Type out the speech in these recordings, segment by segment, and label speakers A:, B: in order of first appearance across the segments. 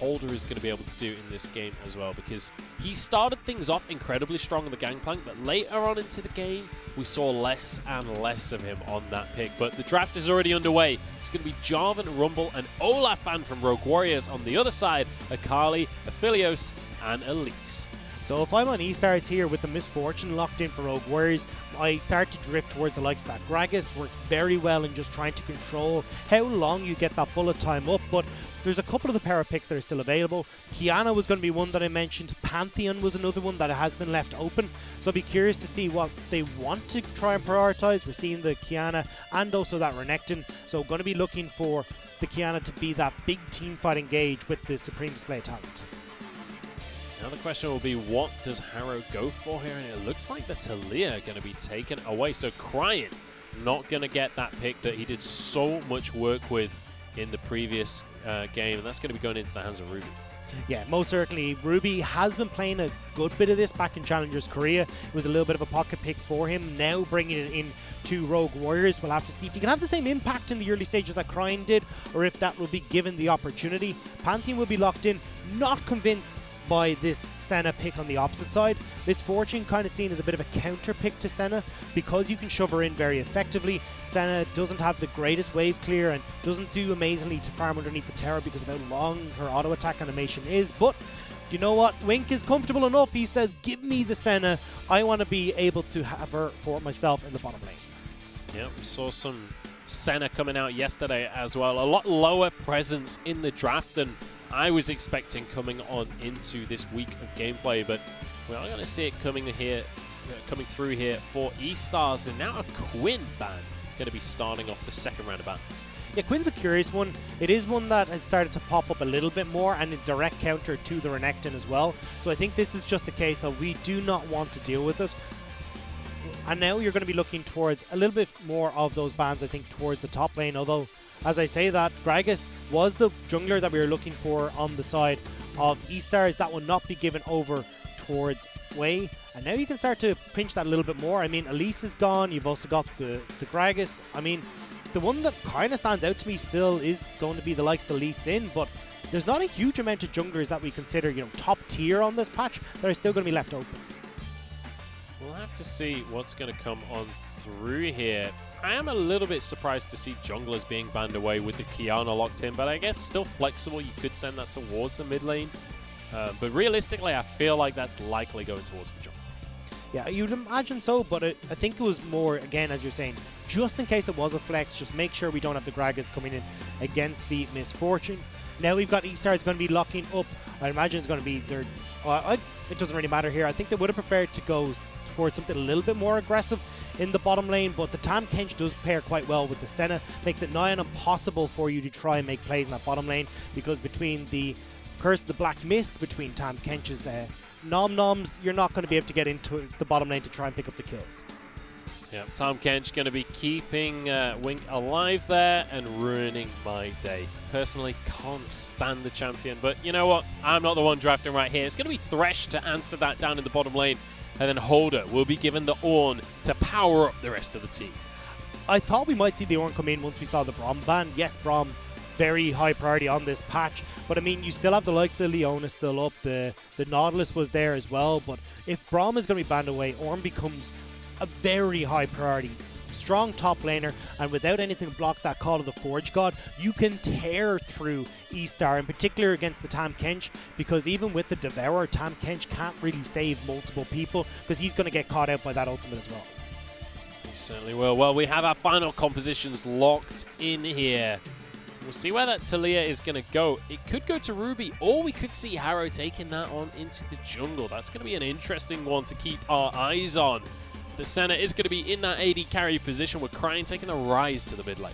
A: Holder is going to be able to do in this game as well, because he started things off incredibly strong on the Gangplank, but later on into the game, we saw less and less of him on that pick. But the draft is already underway. It's going to be Jarvan, Rumble, and Olaf banned from Rogue Warriors. On the other side, Akali, Aphelios, and Elise.
B: So if I'm on Estars here with the Misfortune locked in for Rogue Warriors, I start to drift towards the likes of that. Gragas worked very well in just trying to control how long you get that bullet time up, but there's a couple of the power picks that are still available. Kiana was going to be one that I mentioned. Pantheon was another one that has been left open. So I'll be curious to see what they want to try and prioritize. We're seeing the Kiana and also that Renekton. So going to be looking for the Kiana to be that big team fight engage with the Supreme Display talent.
A: Now the question will be, what does Harrow go for here? And it looks like the Talia going to be taken away. So Cryin not going to get that pick that he did so much work with in the previous game, and that's going to be going into the hands of Ruby.
B: Yeah, most certainly. Ruby has been playing a good bit of this back in Challengers Korea. It was a little bit of a pocket pick for him. Now bringing it in to Rogue Warriors, we'll have to see if he can have the same impact in the early stages that Cryin did, or if that will be given the opportunity. Pantheon will be locked in. Not convinced by this Senna pick on the opposite side. Misfortune kind of seen as a bit of a counter pick to Senna because you can shove her in very effectively. Senna doesn't have the greatest wave clear and doesn't do amazingly to farm underneath the tower because of how long her auto attack animation is, but you know what? Wink is comfortable enough. He says, give me the Senna. I want to be able to have her for myself in the bottom lane.
A: Yeah, we saw some Senna coming out yesterday as well. A lot lower presence in the draft than I was expecting coming on into this week of gameplay, but we are going to see it coming through here for Estars, and now a Quinn ban going to be starting off the second round of bans.
B: Yeah, Quinn's a curious one. It is one that has started to pop up a little bit more, and a direct counter to the Renekton as well. So I think this is just a case of we do not want to deal with it. And now you're going to be looking towards a little bit more of those bans, I think, towards the top lane, although as I say that, Gragas was the jungler that we were looking for on the side of Estars. That will not be given over towards Wei. And now you can start to pinch that a little bit more. I mean, Elise is gone. You've also got the Gragas. I mean, the one that kind of stands out to me still is going to be the likes of the Lee Sin, but there's not a huge amount of junglers that we consider, you know, top tier on this patch that are still going to be left open.
A: We'll have to see what's going to come on through here. I am a little bit surprised to see junglers being banned away with the Kiana locked in, but I guess still flexible. You could send that towards the mid lane. But realistically, I feel like that's likely going towards the jungle.
B: Yeah, you'd imagine so, but I think it was more, again, as you're saying, just in case it was a flex, just make sure we don't have the Gragas coming in against the Misfortune. Now we've got Estars going to be locking up. I imagine it's going to be their... it doesn't really matter here. I think they would have preferred to go towards something a little bit more aggressive in the bottom lane, but the Tahm Kench does pair quite well with the Senna. Makes it nigh on impossible for you to try and make plays in that bottom lane, because between the Curse of the Black Mist, between Tahm Kench's nom-noms, you're not going to be able to get into the bottom lane to try and pick up the kills.
A: Yeah, Tahm Kench going to be keeping Wink alive there and ruining my day. Personally, can't stand the champion, but you know what? I'm not the one drafting right here. It's going to be Thresh to answer that down in the bottom lane, and then Holder will be given the Ornn to power up the rest of the team.
B: I thought we might see the Ornn come in once we saw the Braum ban. Yes, Braum, very high priority on this patch, but I mean, you still have the likes of the Leona still up, the Nautilus was there as well, but if Braum is going to be banned away, Ornn becomes a very high priority. Strong top laner, and without anything to block that Call of the Forge God, you can tear through Estar, in particular against the Tahm Kench, because even with the Devourer, Tahm Kench can't really save multiple people, because he's going to get caught out by that ultimate as well.
A: He certainly will. Well, we have our final compositions locked in here. We'll see where that Talia is going to go. It could go to Ruby, or we could see Harrow taking that on into the jungle. That's going to be an interesting one to keep our eyes on. The Senna is going to be in that AD carry position with Cryin taking the rise to the mid lane.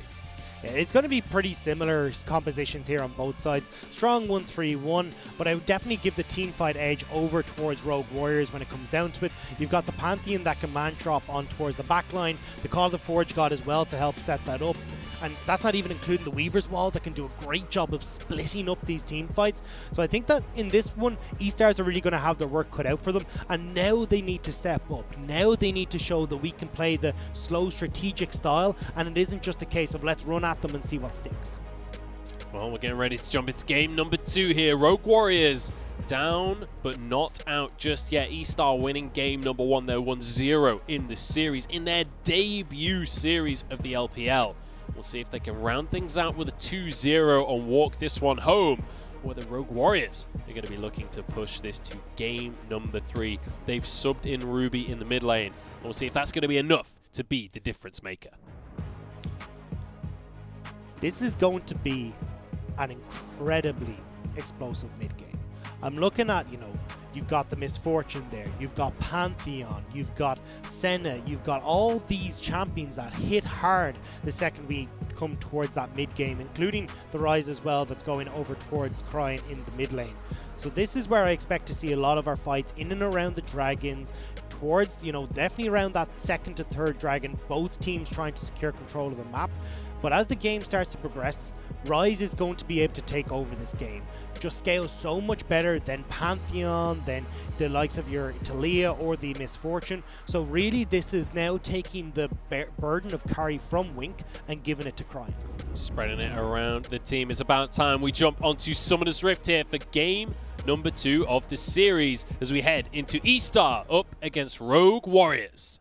B: Yeah, it's going to be pretty similar compositions here on both sides. Strong 1-3-1, but I would definitely give the team fight edge over towards Rogue Warriors when it comes down to it. You've got the Pantheon that can man drop on towards the back line, the Call of the Forge God as well to help set that up. And that's not even including the Weaver's Wall that can do a great job of splitting up these team fights. So I think that in this one, Estars are really going to have their work cut out for them. And now they need to step up. Now they need to show that we can play the slow strategic style. And it isn't just a case of let's run at them and see what sticks.
A: Well, we're getting ready to jump into game number 2 here. Rogue Warriors down, but not out just yet. Estar winning game number 1. They're 1-0 in the series, in their debut series of the LPL. We'll see if they can round things out with a 2-0 and walk this one home. Or the Rogue Warriors are going to be looking to push this to game number 3. They've subbed in Ruby in the mid lane. We'll see if that's going to be enough to be the difference maker.
B: This is going to be an incredibly explosive mid-game. I'm looking at, you've got the Misfortune there, you've got Pantheon, you've got Senna, you've got all these champions that hit hard the second we come towards that mid-game, including the Rise as well that's going over towards Crying in the mid lane. So this is where I expect to see a lot of our fights in and around the dragons, towards, definitely around that second to third dragon, both teams trying to secure control of the map. But as the game starts to progress, Rise is going to be able to take over this game. Just scales so much better than Pantheon, than the likes of your Talia or the Misfortune. So really this is now taking the burden of carry from Wink and giving it to Crying.
A: Spreading it around the team. It's about time we jump onto Summoner's Rift here for game number 2 of the series as we head into Estar up against Rogue Warriors.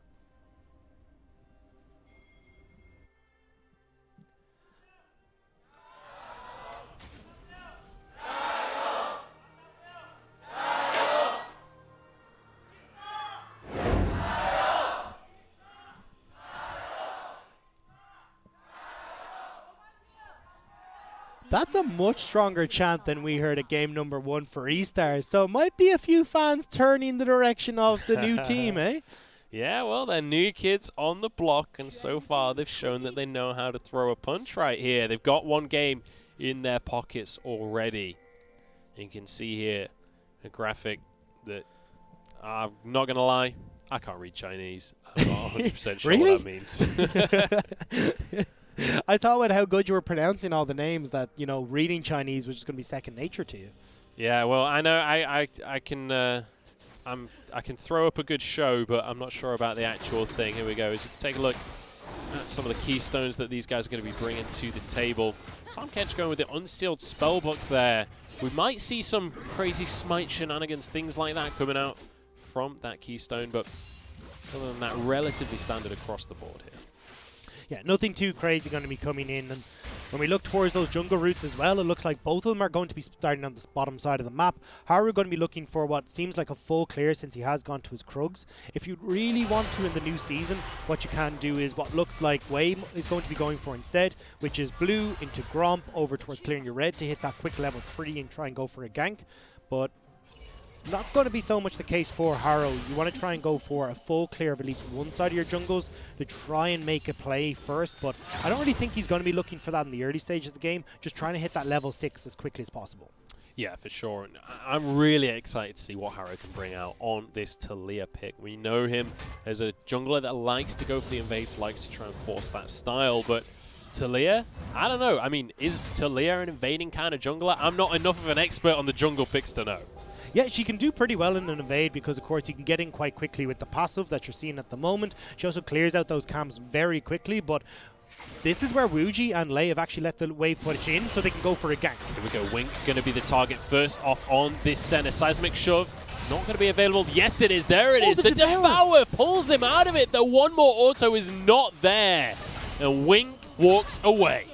B: That's a much stronger chant than we heard at game number 1 for Estars. So it might be a few fans turning the direction of the new team, eh?
A: Yeah, well, they're new kids on the block, and so far they've shown that they know how to throw a punch right here. They've got one game in their pockets already. You can see here a graphic that, I'm not going to lie, I can't read Chinese. I'm not 100% sure
B: Really?
A: what that means.
B: I thought with how good you were pronouncing all the names that, reading Chinese was just going to be second nature to you.
A: Yeah, well, I know I can throw up a good show, but I'm not sure about the actual thing. Here we go. As you can take a look at some of the keystones that these guys are going to be bringing to the table. Tom Kench going with the Unsealed Spellbook there. We might see some crazy smite shenanigans, things like that coming out from that keystone, but other than that, relatively standard across the board here.
B: Yeah, nothing too crazy going to be coming in. And when we look towards those jungle routes as well, it looks like both of them are going to be starting on the bottom side of the map. Haru going to be looking for what seems like a full clear since he has gone to his Krugs. If you really want to in the new season, what you can do is what looks like Wei is going to be going for instead, which is blue into Gromp over towards clearing your red to hit that quick level 3 and try and go for a gank. But not going to be so much the case for Harrow. You want to try and go for a full clear of at least one side of your jungles to try and make a play first, but I don't really think he's going to be looking for that in the early stages of the game, just trying to hit that level 6 as quickly as possible.
A: Yeah, for sure. And I'm really excited to see what Harrow can bring out on this Talia pick. We know him as a jungler that likes to go for the invades, likes to try and force that style, but Talia, I don't know. I mean, is Talia an invading kind of jungler? I'm not enough of an expert on the jungle picks to know.
B: Yeah, she can do pretty well in an invade because, of course, you can get in quite quickly with the passive that you're seeing at the moment. She also clears out those camps very quickly, but this is where Wuji and Lei have actually let the wave push in so they can go for a gank.
A: Here we go. Wink going to be the target first off on this center. Seismic Shove not going to be available. Yes, it is. There it is. The Devour pulls him out of it. The one more auto is not there. And Wink walks away.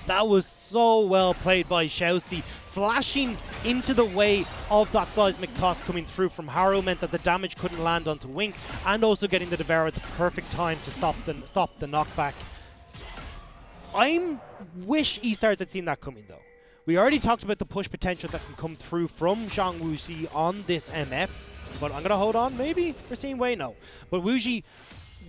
B: That was so well played by Xiaoxi. Flashing into the way of that seismic toss coming through from Harrow meant that the damage couldn't land onto Wink, and also getting the Devour at the perfect time to stop the knockback. I wish Estars had seen that coming though. We already talked about the push potential that can come through from Zhang Wuxi on this MF, but I'm going to hold on maybe. We're seeing Wei, no. But Wuxi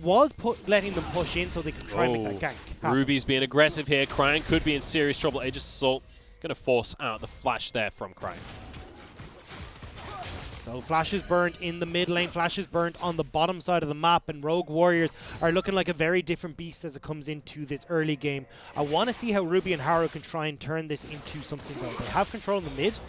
B: was letting them push in so they could try and make that gank.
A: Ruby's being aggressive here. Crying could be in serious trouble. Aegis Assault going to force out the flash there from Crying.
B: So Flash is burnt in the mid lane, Flash is burnt on the bottom side of the map, and Rogue Warriors are looking like a very different beast as it comes into this early game. I want to see how Ruby and Harrow can try and turn this into something though. They have control in the mid,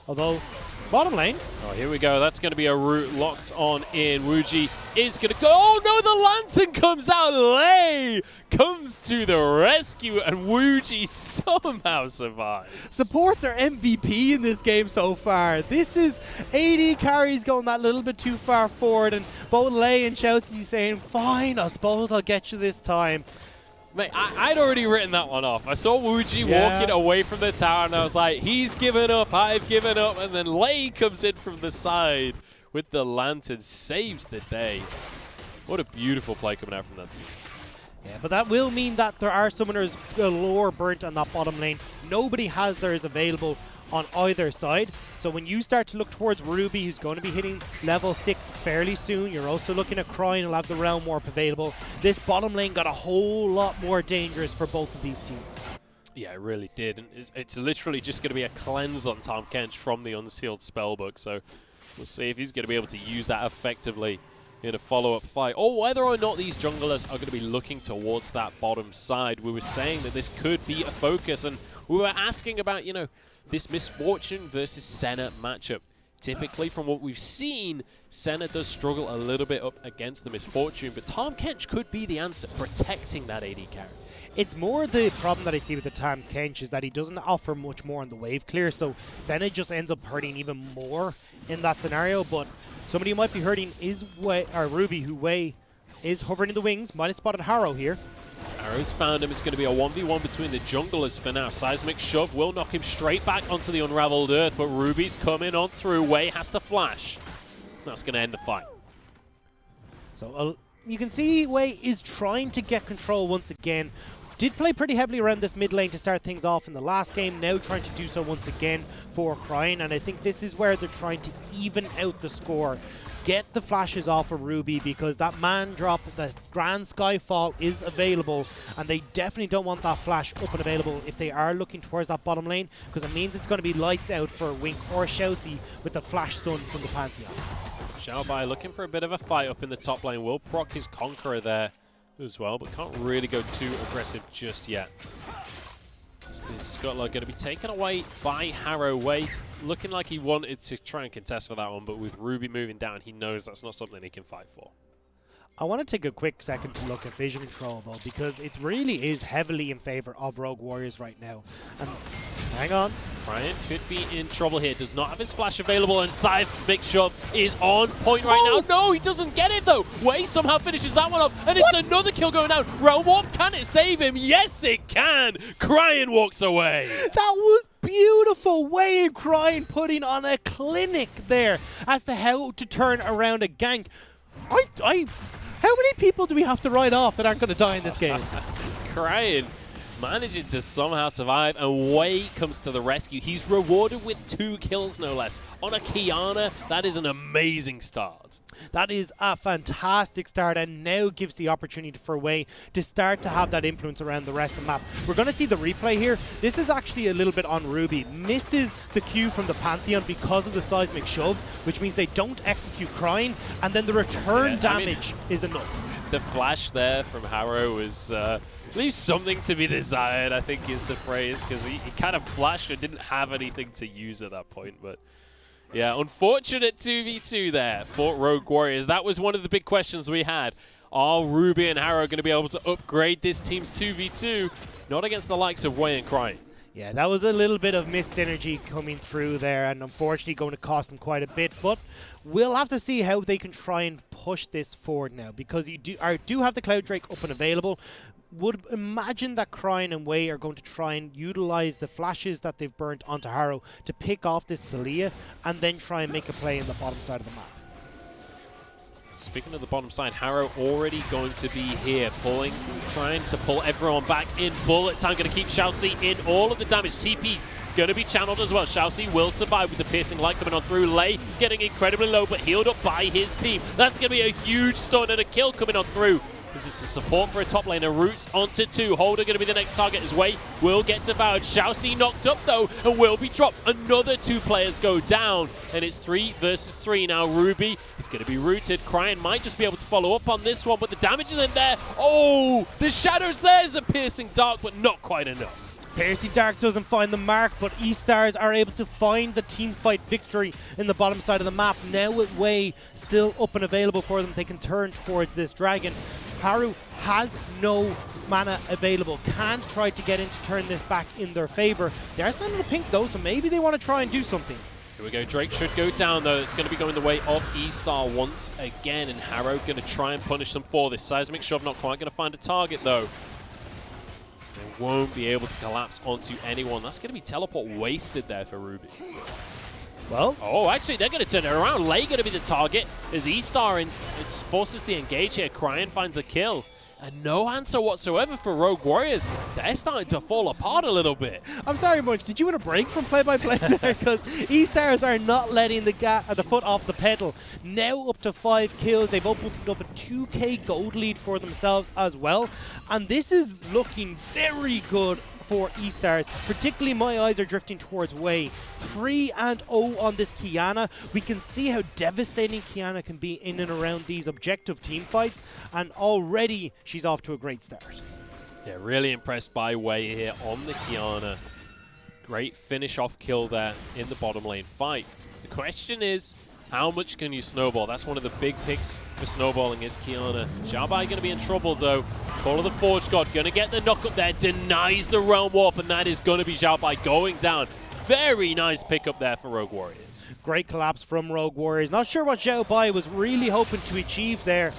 B: Although, bottom lane.
A: Oh, here we go. That's going to be a root locked on in. Wuji is going to go. Oh, no, the lantern comes out. Lei comes to the rescue, and Wuji somehow survives.
B: Supports are MVP in this game so far. This is AD carries going that little bit too far forward, and both Lei and Chelsea saying, fine, I suppose I'll get you this time.
A: Mate, I'd already written that one off. I saw Wuji walking away from the tower, and I was like, he's given up, I've given up. And then Lei comes in from the side with the lantern, saves the day. What a beautiful play coming out from that team.
B: Yeah, but that will mean that there are summoners galore burnt on that bottom lane. Nobody has theirs available on either side. So when you start to look towards Ruby, who's going to be hitting level 6 fairly soon, you're also looking at Crying, who'll have the Realm Warp available. This bottom lane got a whole lot more dangerous for both of these teams.
A: Yeah, it really did. And it's literally just going to be a cleanse on Tahm Kench from the Unsealed Spellbook. So we'll see if he's going to be able to use that effectively in a follow-up fight, or whether or not these junglers are going to be looking towards that bottom side. We were saying that this could be a focus, and we were asking about, you know, this Misfortune versus Senna matchup. Typically, from what we've seen, Senna does struggle a little bit up against the Misfortune, but Tahm Kench could be the answer, protecting that AD carry.
B: It's more the problem that I see with the Tahm Kench is that he doesn't offer much more on the wave clear, so Senna just ends up hurting even more in that scenario. But somebody who might be hurting is Ruby, who Wei is hovering in the wings. Might have spotted Harrow here.
A: Harrow's found him. It's going to be a 1v1 between the junglers for now. Seismic Shove will knock him straight back onto the Unraveled Earth, but Ruby's coming on through. Wei has to flash. That's going to end the fight.
B: So you can see Wei is trying to get control once again. Did play pretty heavily around this mid lane to start things off in the last game, now trying to do so once again for Crying, and I think this is where they're trying to even out the score. Get the flashes off of Ruby, because that man drop, the Grand Skyfall is available, and they definitely don't want that flash up and available if they are looking towards that bottom lane, because it means it's going to be lights out for Wink or Xiaoxi with the flash stun from the Pantheon.
A: Xiaobai looking for a bit of a fight up in the top lane. Will proc his Conqueror there as well, but can't really go too aggressive just yet. So this Scuttler going to be taken away by Harrow. Wei looking like he wanted to try and contest for that one, but with Ruby moving down, he knows that's not something he can fight for.
B: I want to take a quick second to look at vision control, though, because it really is heavily in favor of Rogue Warriors right now. And hang on.
A: Crying could be in trouble here. Does not have his flash available, and Seismic Shove is on point right now. No, he doesn't get it, though. Wei somehow finishes that one up, and it's another kill going down. Realm Warp, can it save him? Yes, it can. Crying walks away.
B: That was beautiful. Wei and Crying putting on a clinic there as to how to turn around a gank. How many people do we have to write off that aren't going to die in this game?
A: Crying managing to somehow survive, and Wei comes to the rescue. He's rewarded with 2 kills, no less. On a Kiana, that is an amazing start.
B: That is a fantastic start, and now gives the opportunity for Wei to start to have that influence around the rest of the map. We're going to see the replay here. This is actually a little bit on Ruby. Misses the Q from the Pantheon because of the Seismic Shove, which means they don't execute Crying, and then the return damage is enough.
A: The flash there from Harrow was... leaves something to be desired, I think is the phrase, because he kind of flashed and didn't have anything to use at that point. But yeah, unfortunate 2v2 there for Rogue Warriors. That was one of the big questions we had. Are Ruby and Harrow going to be able to upgrade this team's 2v2? Not against the likes of Wei and Crying.
B: Yeah, that was a little bit of missed synergy coming through there, and unfortunately going to cost them quite a bit. But we'll have to see how they can try and push this forward now, because you do have the Cloud Drake up and available. Would imagine that Crying and Wei are going to try and utilize the flashes that they've burnt onto Harrow to pick off this Talia and then try and make a play in the bottom side of the map.
A: Speaking of the bottom side, Harrow already going to be here, trying to pull everyone back in. Bullet time going to keep Xiaoxi in. All of the damage. TP's going to be channeled as well. Xiaoxi will survive with the piercing light coming on through. Lei getting incredibly low, but healed up by his team. That's going to be a huge stun and a kill coming on through. This is the support for a top laner. Roots onto 2. Holder going to be the next target as Wei will get devoured. Xiaoxi knocked up though and will be dropped. Another 2 players go down, and it's 3 versus 3 now. Ruby is going to be rooted. Crying might just be able to follow up on this one, but the damage is in there. Oh, the shadow's there as a piercing dark, but not quite enough.
B: Piercy Dark doesn't find the mark, but Estars are able to find the team fight victory in the bottom side of the map. Now with Wei still up and available for them, they can turn towards this dragon. Haru has no mana available, can't try to get in to turn this back in their favor. They are standing in the pink though, so maybe they want to try and do something.
A: Here we go, Drake should go down though. It's going to be going the way of Estar once again, and Harrow going to try and punish them for this. Seismic Shove not quite going to find a target though. They won't be able to collapse onto anyone. That's going to be teleport wasted there for Ruby.
B: Well,
A: oh, actually, they're going to turn it around. Lei going to be the target as Estar forces the engage here. Cryan finds a kill. And no answer whatsoever for Rogue Warriors. They're starting to fall apart a little bit.
B: I'm sorry, Munch. Did you want a break from play-by-play there? Because Estars are not letting the foot off the pedal. Now up to 5 kills. They've opened up a 2k gold lead for themselves as well. And this is looking very good for Estars. Particularly, my eyes are drifting towards Wei. 3-0 on this Qiyana. We can see how devastating Qiyana can be in and around these objective team fights, and already she's off to a great start.
A: Yeah, really impressed by Wei here on the Qiyana. Great finish off kill there in the bottom lane fight. The question is, how much can you snowball? That's one of the big picks for snowballing is Qiyana. Xiaobai going to be in trouble though. Call of the Forge God going to get the knock up there. Denies the Realm Warp, and that is going to be Xiaobai going down. Very nice pickup there for Rogue Warriors.
B: Great collapse from Rogue Warriors. Not sure what Xiaobai was really hoping to achieve there.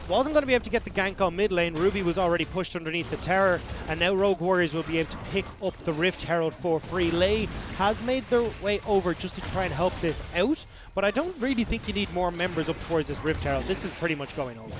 B: Wasn't going to be able to get the gank on mid lane. Ruby was already pushed underneath the tower, and now Rogue Warriors will be able to pick up the Rift Herald for free. Lei has made their way over just to try and help this out, but I don't really think you need more members up towards this Rift Herald. This is pretty much going over.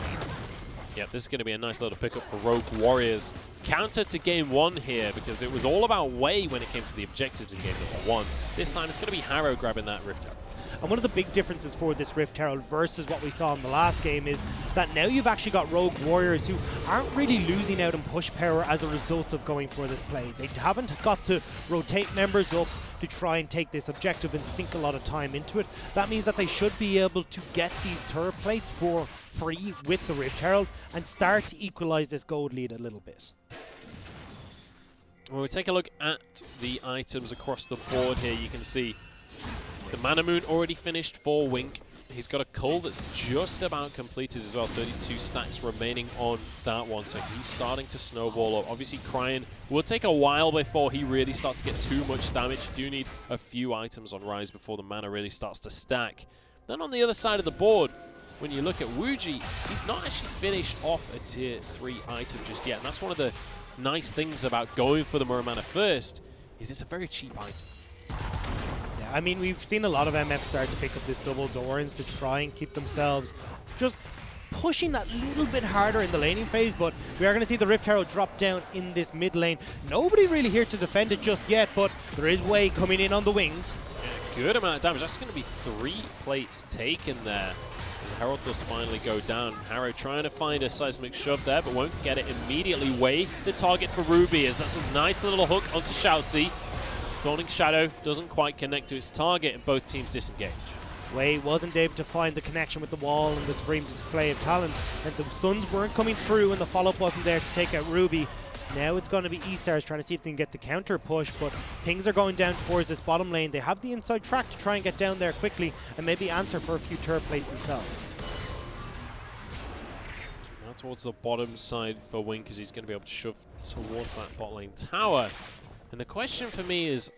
A: Yeah, this is going to be a nice little pickup for Rogue Warriors. Counter to game 1 here, because it was all about Wei when it came to the objectives in game number 1. This time it's going to be Harrow grabbing that Rift Herald.
B: And one of the big differences for this Rift Herald versus what we saw in the last game is that now you've actually got Rogue Warriors who aren't really losing out on push power as a result of going for this play. They haven't got to rotate members up to try and take this objective and sink a lot of time into it. That means that they should be able to get these turret plates for free with the Rift Herald and start to equalize this gold lead a little bit.
A: When we take a look at the items across the board here, you can see the Mana Moon already finished for Wink. He's got a Cull that's just about completed as well. 32 stacks remaining on that one, so he's starting to snowball up. Obviously, Cryan will take a while before he really starts to get too much damage. You do need a few items on Rise before the mana really starts to stack. Then on the other side of the board, when you look at Wuji, he's not actually finished off a tier 3 item just yet. And that's one of the nice things about going for the Muramana first, is it's a very cheap item.
B: I mean, we've seen a lot of MF start to pick up this double Dorans to try and keep themselves just pushing that little bit harder in the laning phase, but we are going to see the Rift Herald drop down in this mid lane. Nobody really here to defend it just yet, but there is Wei coming in on the wings.
A: Yeah, good amount of damage. That's going to be 3 plates taken there as Herald does finally go down. Harrow trying to find a Seismic Shove there, but won't get it immediately. Wei, the target for Ruby, as that's a nice little hook onto Xiaoxi. Dawning Shadow doesn't quite connect to its target, and both teams disengage.
B: Wei wasn't able to find the connection with the wall and the Supreme display of talent, and the stuns weren't coming through, and the follow-up wasn't there to take out Ruby. Now it's going to be Estars trying to see if they can get the counter push, but pings are going down towards this bottom lane. They have the inside track to try and get down there quickly and maybe answer for a few turret plates themselves.
A: Now towards the bottom side for Wink, because he's going to be able to shove towards that bot lane tower. And the question for me is,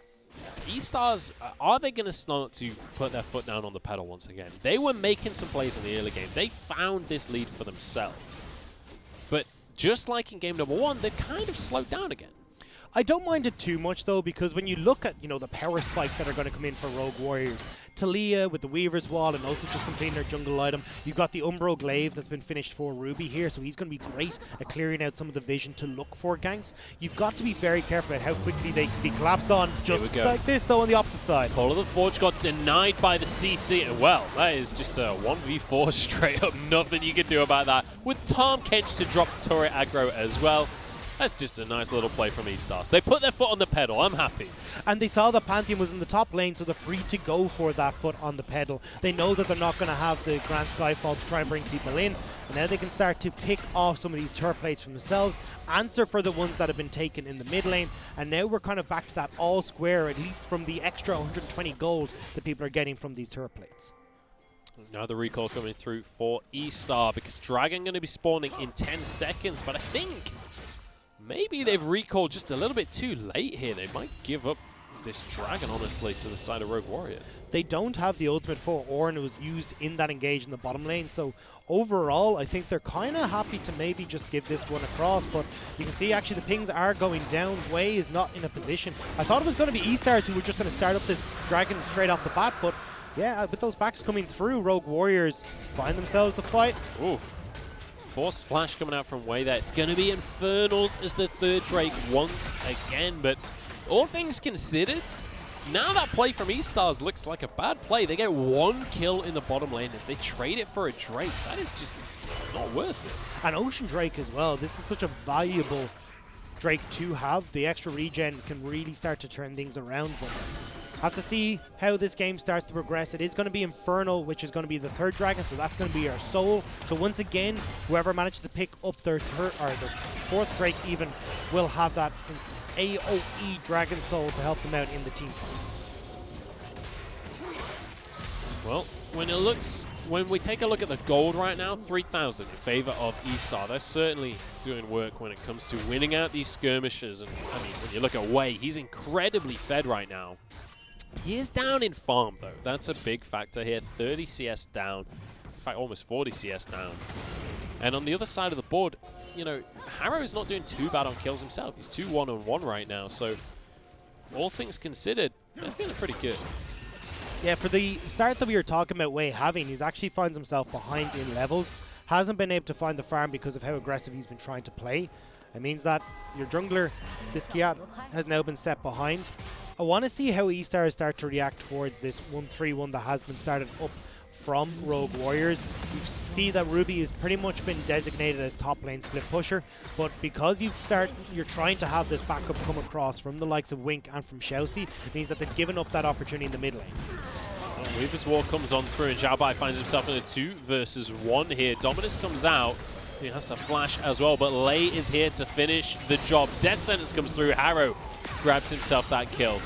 A: Estars, are they going to start to put their foot down on the pedal once again? They were making some plays in the early game. They found this lead for themselves. But just like in game number 1, they've kind of slowed down again.
B: I don't mind it too much though, because when you look at, the power spikes that are going to come in for Rogue Warriors, Talia with the Weaver's Wall and also just completing their jungle item. You've got the Umbro Glaive that's been finished for Ruby here, so he's going to be great at clearing out some of the vision to look for ganks. You've got to be very careful about how quickly they can be collapsed on, just like this though on the opposite side.
A: Call of the Forge got denied by the CC, and well, that is just a 1v4 straight up. Nothing you can do about that. With Tom Kench to drop turret aggro as well. That's just a nice little play from Estars. They put their foot on the pedal. I'm happy.
B: And they saw that Pantheon was in the top lane, so they're free to go for that foot on the pedal. They know that they're not going to have the Grand Skyfall to try and bring people in. And now they can start to pick off some of these turret plates from themselves, answer for the ones that have been taken in the mid lane. And now we're kind of back to that all square, at least from the extra 120 gold that people are getting from these turret plates.
A: Now the recall coming through for Estar, because Dragon going to be spawning in 10 seconds. But I think maybe they've recalled just a little bit too late here. They might give up this Dragon, honestly, to the side of Rogue Warrior.
B: They don't have the ultimate for Ornn. It was used in that engage in the bottom lane. So overall, I think they're kind of happy to maybe just give this one across. But you can see actually the pings are going down. Wei is not in a position. I thought it was going to be Estars who were just going to start up this Dragon straight off the bat. But yeah, with those backs coming through, Rogue Warriors find themselves the fight.
A: Ooh. Forced flash coming out from Wei there. It's going to be Infernals as the third Drake once again. But all things considered, now that play from Estars looks like a bad play. They get one kill in the bottom lane. If they trade it for a Drake, that is just not worth it.
B: And Ocean Drake as well. This is such a valuable Drake to have. The extra regen can really start to turn things around. But have to see how this game starts to progress. It is going to be Infernal, which is going to be the third Dragon, so that's going to be our soul. So once again, whoever manages to pick up their third or their fourth Drake even will have that AOE Dragon Soul to help them out in the team fights.
A: Well, when we take a look at the gold right now, 3,000 in favor of Estar. They're certainly doing work when it comes to winning out these skirmishes. And I mean, when you look at Wei, he's incredibly fed right now. He is down in farm, though. That's a big factor here. 30 CS down. In fact, almost 40 CS down. And on the other side of the board, you know, Harrow's not doing too bad on kills himself. He's 2 1-on-1 right now. So, all things considered, they're feeling pretty good.
B: Yeah, for the start that we were talking about Wei having, he's actually finds himself behind in levels. Hasn't been able to find the farm because of how aggressive he's been trying to play. It means that your jungler, this Kiat, has now been set behind. I want to see how Estars start to react towards this 1-3-1 that has been started up from Rogue Warriors. You see that Ruby has pretty much been designated as top lane split pusher, but because you're trying to have this backup come across from the likes of Wink and from Xiaoxi, it means that they've given up that opportunity in the mid lane.
A: Weaver's Wall comes on through, and Xiao Bai finds himself in a 2 versus 1 here. Dominus comes out. He has to flash as well, but Lei is here to finish the job. Death Sentence comes through. Harrow grabs himself that kill.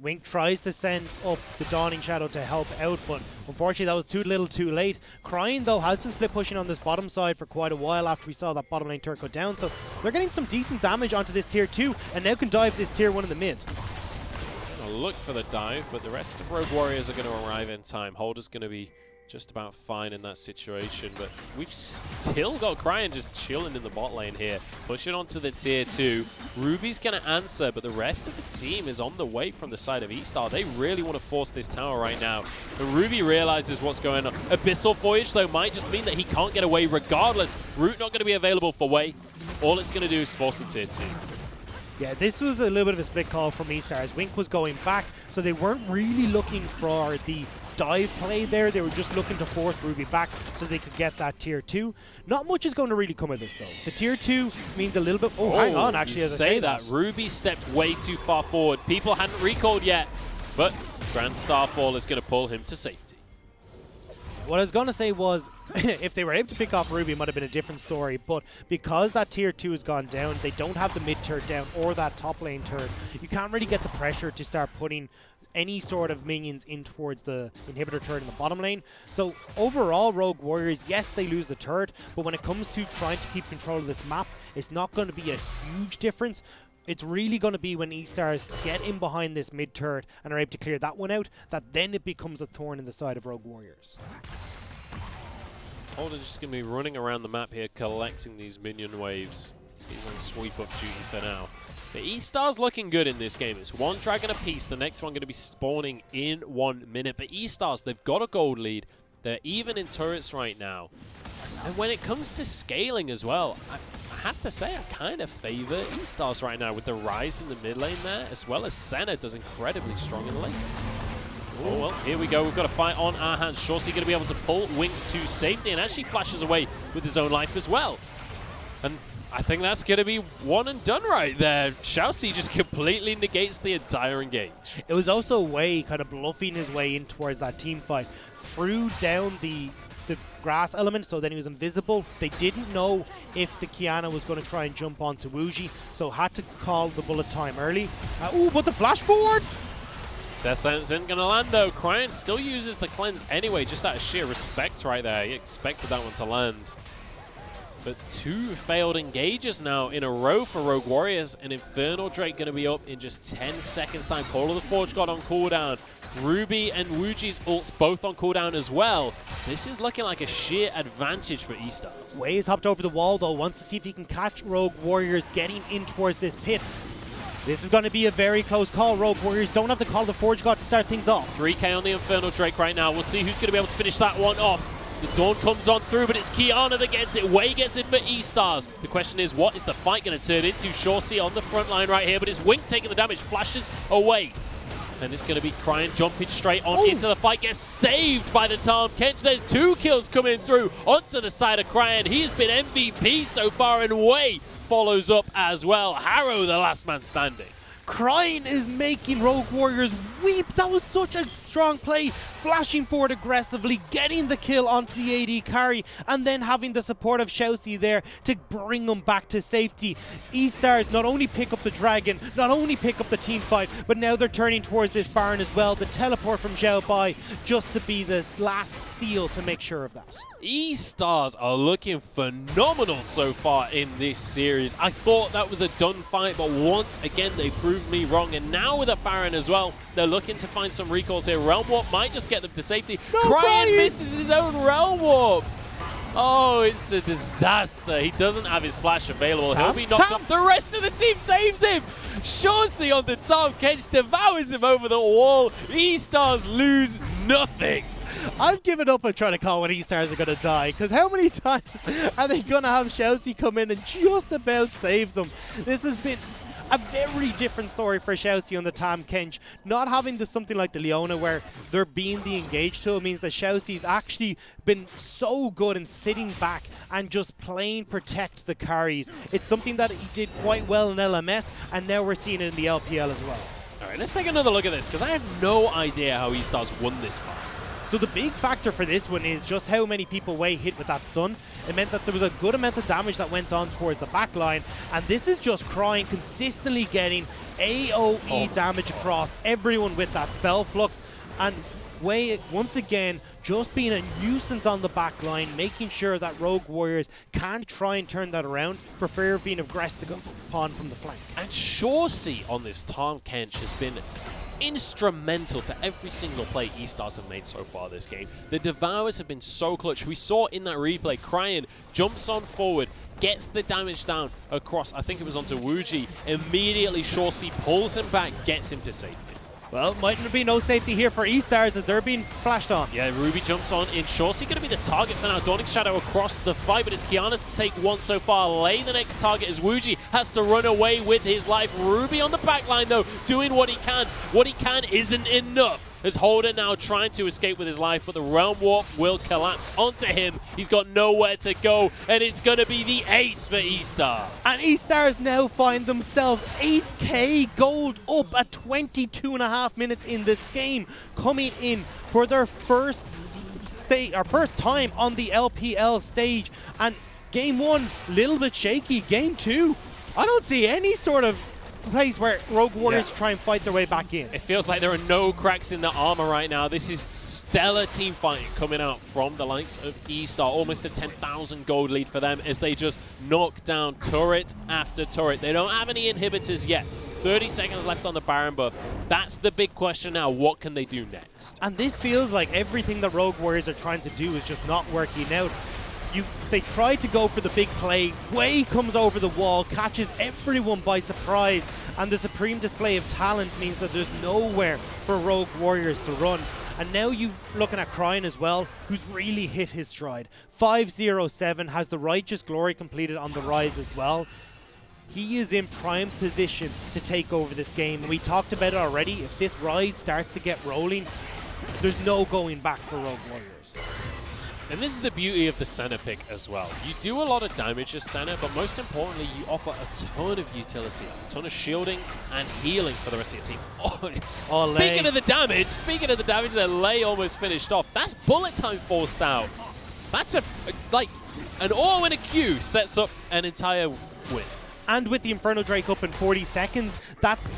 B: Wink tries to send up the Dawning Shadow to help out, but unfortunately that was too little too late. Crying, though, has been split pushing on this bottom side for quite a while after we saw that bottom lane turret go down, so they're getting some decent damage onto this tier 2, and now can dive this tier 1 in the mid.
A: Look for the dive, but the rest of Rogue Warriors are going to arrive in time. Holder's going to be just about fine in that situation, but we've still got Cryan just chilling in the bot lane here. Pushing onto the tier 2. Ruby's going to answer, but the rest of the team is on the way from the side of Estar. They really want to force this tower right now. But Ruby realizes what's going on. Abyssal Voyage, though, might just mean that he can't get away regardless. Root not going to be available for Wei. All it's going to do is force the tier 2.
B: Yeah, this was a little bit of a split call from Estar as Wink was going back, so they weren't really looking for the dive play there. They were just looking to force Ruby back so they could get that tier 2. Not much is going to really come of this, though. The tier 2 means a little bit... Oh, hang on, actually, as I say that.
A: Ruby stepped way too far forward. People hadn't recalled yet, but Grand Starfall is going to pull him to safety.
B: What I was going to say was, if they were able to pick off Ruby, it might have been a different story, but because that tier 2 has gone down, they don't have the mid turret down or that top lane turret, you can't really get the pressure to start putting any sort of minions in towards the inhibitor turret in the bottom lane. So overall, Rogue Warriors, yes, they lose the turret, but when it comes to trying to keep control of this map, it's not going to be a huge difference. It's really going to be when Estars get in behind this mid turret and are able to clear that one out, that then it becomes a thorn in the side of Rogue Warriors.
A: Holder just going to be running around the map here, collecting these minion waves. He's on sweep up duty for now. The Estar's looking good in this game. It's 1 dragon apiece. The next one going to be spawning in 1 minute. But Estars, they've got a gold lead. They're even in turrets right now. And when it comes to scaling as well, I have to say I kind of favor Estars right now with the rise in the mid lane there, as well as Senna does incredibly strong in the lane. Oh, well, here we go. We've got a fight on our hands. Xiaoxi going to be able to pull Wink to safety and actually flashes away with his own life as well. And I think that's going to be one and done right there. Chelsea just completely negates the entire engage.
B: It was also Wei kind of bluffing his way in towards that team fight. Threw down the grass element, so then he was invisible. They didn't know if the Kiana was going to try and jump onto Wuji, so had to call the bullet time early. Ooh, but the flash forward!
A: Death Sentence isn't going to land though. Cryan still uses the cleanse anyway, just out of sheer respect right there. He expected that one to land. But 2 failed engages now in a row for Rogue Warriors. And Infernal Drake going to be up in just 10 seconds time. Call of the Forge God on cooldown. Ruby and Wuji's ults both on cooldown as well. This is looking like a sheer advantage for Estars.
B: Wei has hopped over the wall though, wants to see if he can catch Rogue Warriors getting in towards this pit. This is going to be a very close call. Rogue Warriors don't have to call the Forge God to start things off.
A: 3k on the Infernal Drake right now. We'll see who's going to be able to finish that one off. The Dawn comes on through, but it's Kiana that gets it. Wei gets it for Estars. The question is, what is the fight going to turn into? Shorty on the front line right here, but it's Wink taking the damage, flashes away. And it's going to be Cryan jumping straight on into the fight, gets saved by the Tahm Kench. There's 2 kills coming through onto the side of Cryan. He's been MVP so far, and Wei follows up as well. Harrow, the last man standing.
B: Cryan is making Rogue Warriors weep. That was such a strong play. Flashing forward aggressively, getting the kill onto the AD carry, and then having the support of Xiaoxi there to bring them back to safety. Estars not only pick up the Dragon, not only pick up the team fight, but now they're turning towards this Baron as well. The teleport from Zhao Bai just to be the last seal to make sure of that.
A: Estars are looking phenomenal so far in this series. I thought that was a done fight, but once again they proved me wrong. And now with a Baron as well, they're looking to find some recalls here. Realm Warp might just get them to safety.
B: No,
A: Cryan misses his own Realm Warp. Oh, it's a disaster. He doesn't have his flash available. He'll be knocked off. The rest of the team saves him. Shorty on the Tahm Kench devours him over the wall. Estars lose nothing.
B: I've given up on trying to call when Estars are going to die, because how many times are they going to have Xiaoxi come in and just about save them? This has been a very different story for Xiaoxi on the Tahm Kench. Not having something like the Leona where they're being the engaged tool means that Xiaoxi's actually been so good in sitting back and just plain protect the carries. It's something that he did quite well in LMS, and now we're seeing it in the LPL as well.
A: All right, let's take another look at this, because I have no idea how Estars won this fight.
B: So the big factor for this one is just how many people Wei hit with that stun. It meant that there was a good amount of damage that went on towards the back line, and this is just Cryan consistently getting AoE damage across everyone with that spell flux, and Wei once again just being a nuisance on the back line, making sure that Rogue Warriors can't try and turn that around for fear of being aggressed upon from the flank.
A: And Shorty on this Tahm Kench has been instrumental to every single play Estars have made so far this game. The Devours have been so clutch. We saw in that replay, Cryan jumps on forward, gets the damage down across, I think it was onto Wuji. Immediately, Shorty pulls him back, gets him to safety.
B: Well, might be no safety here for Estars as they're being flashed on.
A: Yeah, Ruby jumps on in. Shorty going to be the target for now. Dawning Shadow across the fight, but it's Kiana to take one so far. Lay the next target as Wuji has to run away with his life. Ruby on the back line, though, doing what he can. What he can isn't enough. As Holder now trying to escape with his life, but the Realm Warp will collapse onto him. He's got nowhere to go, and it's going to be the ace for Estar.
B: And Estars now find themselves 8k gold up at 22.5 minutes in this game, coming in for their first time on the LPL stage. And game 1, little bit shaky. Game 2, I don't see any sort of place where Rogue Warriors try and fight their way back in.
A: It feels like there are no cracks in the armor right now. This is stellar team fighting coming out from the likes of Estar. Almost a 10,000 gold lead for them as they just knock down turret after turret. They don't have any inhibitors yet. 30 seconds left on the Baron buff. That's the big question now. What can they do next?
B: And this feels like everything that Rogue Warriors are trying to do is just not working out. They try to go for the big play. Wei comes over the wall, catches everyone by surprise, and the supreme display of talent means that there's nowhere for Rogue Warriors to run. And now you're looking at Cryan as well, who's really hit his stride. 507 has the Righteous Glory completed on the Rise as well. He is in prime position to take over this game. And we talked about it already. If this Rise starts to get rolling, there's no going back for Rogue Warriors.
A: And this is the beauty of the center pick as well. You do a lot of damage as center, but most importantly, you offer a ton of utility, a ton of shielding and healing for the rest of your team. Oh, speaking of the damage that Lei almost finished off, that's bullet time forced out. That's like an O and a Q sets up an entire win.
B: And with the Inferno Drake up in 40 seconds, that's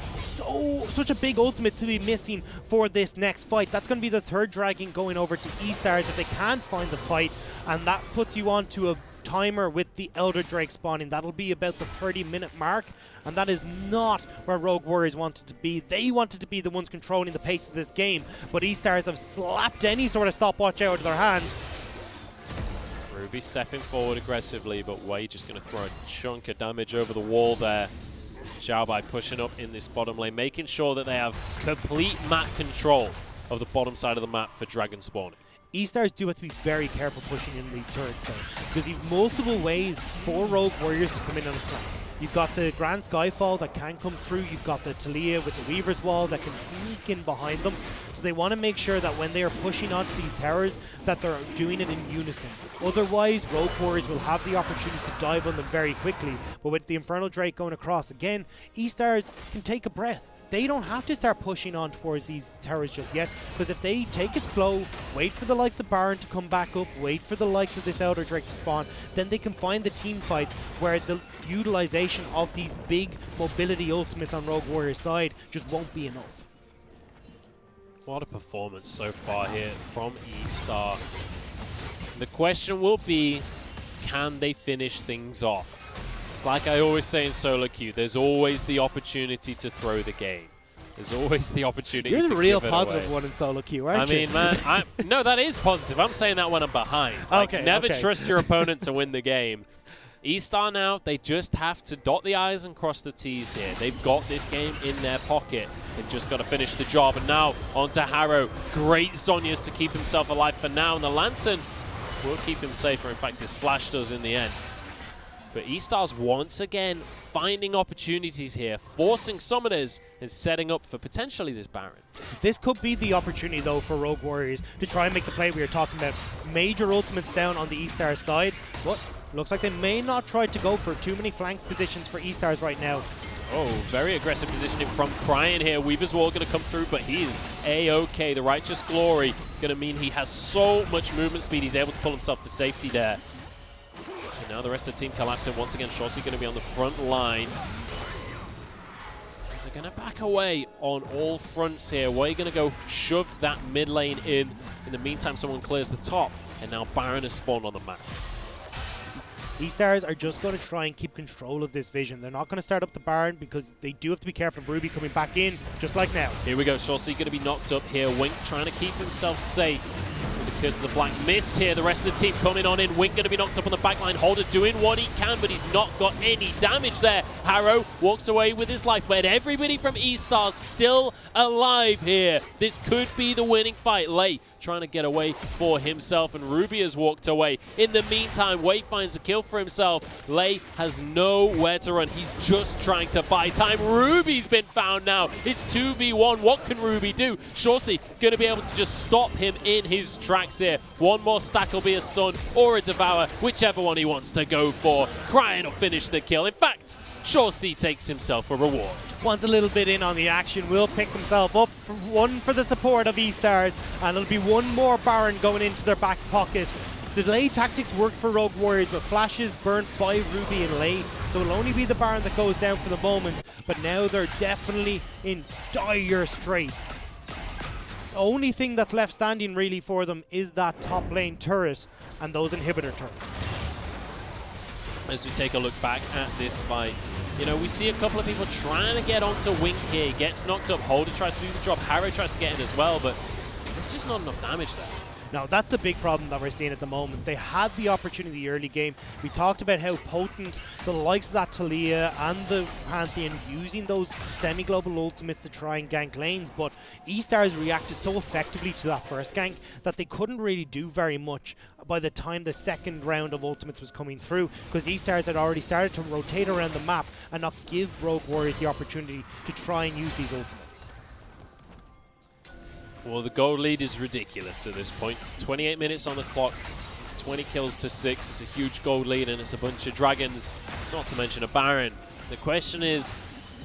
B: such a big ultimate to be missing for this next fight. That's going to be the third dragon going over to Estars if they can't find the fight, and that puts you on to a timer with the Elder Drake spawning. That'll be about the 30-minute mark, and that is not where Rogue Warriors wanted to be. They wanted to be the ones controlling the pace of this game, but Estars have slapped any sort of stopwatch out of their hand.
A: Ruby stepping forward aggressively, but Wei just going to throw a chunk of damage over the wall there. Xiaobai pushing up in this bottom lane, making sure that they have complete map control of the bottom side of the map for dragon spawning.
B: Estars do have to be very careful pushing in these turrets though, because you've multiple ways for Rogue Warriors to come in on the flank. You've got the Grand Skyfall that can come through, you've got the Talia with the Weaver's Wall that can sneak in behind them. So they want to make sure that when they are pushing onto these towers, that they're doing it in unison. Otherwise, Rogue Warriors will have the opportunity to dive on them very quickly. But with the Infernal Drake going across again, Estars can take a breath. They don't have to start pushing on towards these towers just yet, because if they take it slow, wait for the likes of Baron to come back up, wait for the likes of this Elder Drake to spawn, then they can find the team fights where the utilization of these big mobility ultimates on Rogue Warrior's side just won't be enough.
A: What a performance so far here from Estar. The question will be, can they finish things off? It's like I always say in solo queue, there's always the opportunity to throw the game. There's always the opportunity to give it away.
B: You're the real positive one in solo queue, aren't you?
A: I mean, man, no, that is positive. I'm saying that when I'm behind. Like, never trust your opponent to win the game. Estar now, they just have to dot the I's and cross the T's here. They've got this game in their pocket. They've just got to finish the job. And now onto Harrow. Great Zhonya's to keep himself alive for now. And the Lantern will keep him safer. In fact, his flash does in the end. But Estars once again finding opportunities here, forcing summoners and setting up for potentially this Baron.
B: This could be the opportunity though for Rogue Warriors to try and make the play we were talking about. Major ultimates down on the Estars side, but looks like they may not try to go for too many flanks positions for Estars right now.
A: Oh, very aggressive positioning from Cryan here. Weaver's Wall going to come through, but he is A-OK. The Righteous Glory going to mean he has so much movement speed, he's able to pull himself to safety there. And now the rest of the team collapsing. Once again, Shorty going to be on the front line. They're going to back away on all fronts here. We're going to go shove that mid lane in. In the meantime, someone clears the top, and now Baron has spawned on the map.
B: Estars are just going to try and keep control of this vision. They're not going to start up the Baron because they do have to be careful of Ruby coming back in, just like now.
A: Here we go. Shorty going to be knocked up here. Wink trying to keep himself safe. Because of the Black Mist here, the rest of the team coming on in. Wink going to be knocked up on the backline. Holder doing what he can, but he's not got any damage there. Harrow walks away with his life, but everybody from Estars still alive here. This could be the winning fight. Lei trying to get away for himself, and Ruby has walked away. In the meantime, Wei finds a kill for himself. Lei has nowhere to run. He's just trying to buy time. Ruby's been found now. It's 2v1. What can Ruby do? Shorty going to be able to just stop him in his tracks here. One more stack will be a stun or a devour, whichever one he wants to go for. Cryan will finish the kill. In fact, Shorty takes himself a reward.
B: Wants a little bit in on the action, will pick himself up for one for the support of Estars, and it'll be one more Baron going into their back pocket. Delay tactics work for Rogue Warriors, but flashes burnt by Ruby and Lei, so it'll only be the Baron that goes down for the moment, but now they're definitely in dire straits. The only thing that's left standing really for them is that top lane turret and those inhibitor turrets.
A: As we take a look back at this fight, you know, we see a couple of people trying to get onto Wink here. He gets knocked up. Holder tries to do the job. Harrow tries to get in as well, but there's just not enough damage there.
B: No, that's the big problem that we're seeing at the moment. They had the opportunity early game. We talked about how potent the likes of that Talia and the Pantheon using those semi-global ultimates to try and gank lanes, but Estars reacted so effectively to that first gank that they couldn't really do very much by the time the second round of ultimates was coming through, because Estars had already started to rotate around the map and not give Rogue Warriors the opportunity to try and use these ultimates.
A: Well, the goal lead is ridiculous at this point. 28 minutes on the clock. 20 kills to 6. It's a huge gold lead, and it's a bunch of dragons, not to mention a Baron. The question is,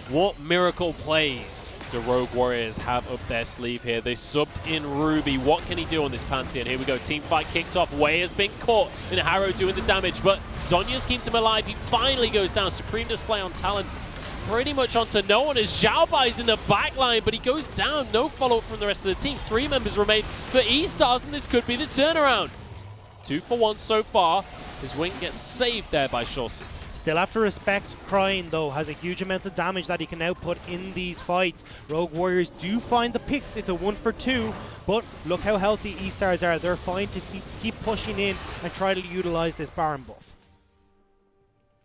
A: what miracle plays do Rogue Warriors have up their sleeve here? They subbed in Ruby. What can he do on this Pantheon? Here we go. Team fight kicks off. Wei has been caught, and Harrow doing the damage, but Zhonya's keeps him alive. He finally goes down. Supreme display on Talon. Pretty much onto no one as Xiaobai's in the back line, but he goes down. No follow-up from the rest of the team. 3 members remain for Estars, and this could be the turnaround. 2 for 1 so far. His wing gets saved there by Shorty.
B: Still have to respect Crying, though, has a huge amount of damage that he can now put in these fights. Rogue Warriors do find the picks. It's a 1 for 2, but look how healthy Estars are. They're fine to keep pushing in and try to utilize this Baron buff.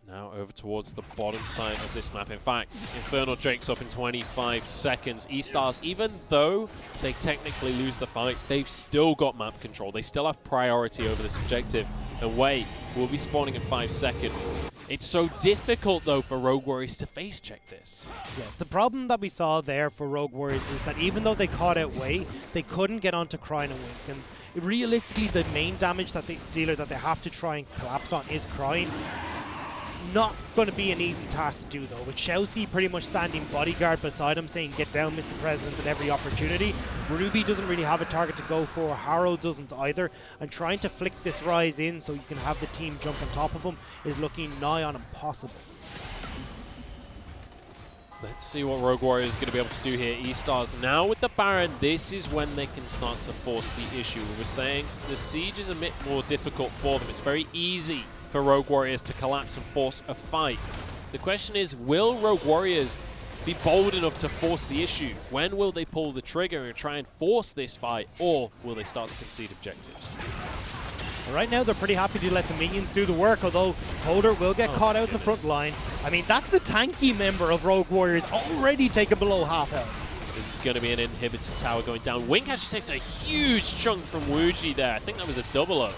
A: Now over towards the bottom side of this map. In fact, Infernal Drake's up in 25 seconds. Estars, even though they technically lose the fight, they've still got map control. They still have priority over this objective. And Wei will be spawning in 5 seconds. It's so difficult, though, for Rogue Warriors to face check this.
B: Yeah, the problem that we saw there for Rogue Warriors is that even though they caught out Wei, they couldn't get onto Crying and Wink. And realistically, the main damage that dealer that they have to try and collapse on is Crying. Not going to be an easy task to do, though, with Chelsea pretty much standing bodyguard beside him saying, "Get down, Mr. President," at every opportunity. Ruby doesn't really have a target to go for. Harrow doesn't either. And trying to flick this rise in so you can have the team jump on top of him is looking nigh on impossible.
A: Let's see what Rogue Warriors is going to be able to do here. Estars now with the Baron, this is when they can start to force the issue. We were saying the siege is a bit more difficult for them. It's very easy for Rogue Warriors to collapse and force a fight. The question is, will Rogue Warriors be bold enough to force the issue? When will they pull the trigger and try and force this fight, or will they start to concede objectives?
B: Right now, they're pretty happy to let the minions do the work, although Holder will get caught out in the front line. I mean, that's the tanky member of Rogue Warriors, already taken below half health.
A: This is going to be an inhibitor tower going down. Wink actually takes a huge chunk from Wuji there. I think that was a double-up.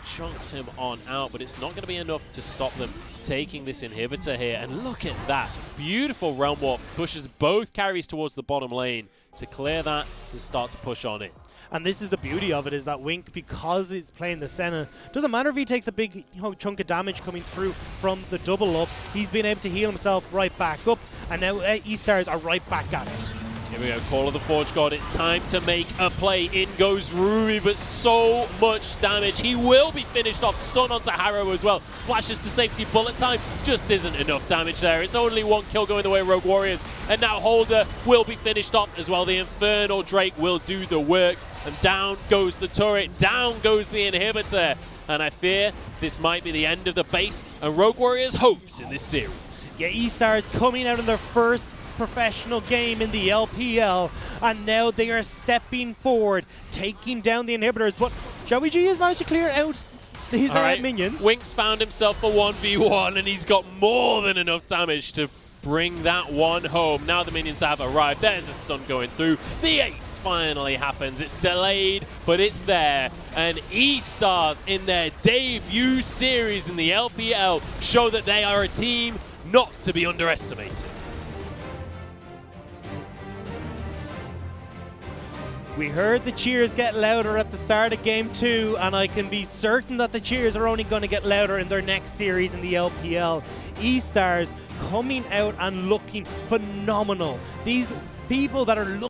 A: Chunks him on out, but it's not going to be enough to stop them taking this inhibitor here. And look at that. Beautiful Realm Warp pushes both carries towards the bottom lane to clear that and start to push on it.
B: And this is the beauty of it, is that Wink, because he's playing the Senna, doesn't matter if he takes a big chunk of damage coming through from the double up, he's been able to heal himself right back up, and now Estars are right back at it.
A: Here we go, Call of the Forge God. It's time to make a play. In goes Ruby, but so much damage. He will be finished off. Stun onto Harrow as well. Flashes to safety. Bullet time just isn't enough damage there. It's only 1 kill going the way of Rogue Warriors. And now Holder will be finished off as well. The Infernal Drake will do the work. And down goes the turret. Down goes the inhibitor. And I fear this might be the end of the base and Rogue Warriors' hopes in this series.
B: Yeah, Estars coming out in their first professional game in the LPL, and now they are stepping forward, taking down the inhibitors, but Joey G has managed to clear out his minions.
A: Wink's found himself a 1v1, and he's got more than enough damage to bring that one home. Now the minions have arrived. There's a stun going through. The ace finally happens. It's delayed, but it's there. And Estars, in their debut series in the LPL, show that they are a team not to be underestimated.
B: We heard the cheers get louder at the start of Game 2, and I can be certain that the cheers are only going to get louder in their next series in the LPL. Estars coming out and looking phenomenal. These people that are looking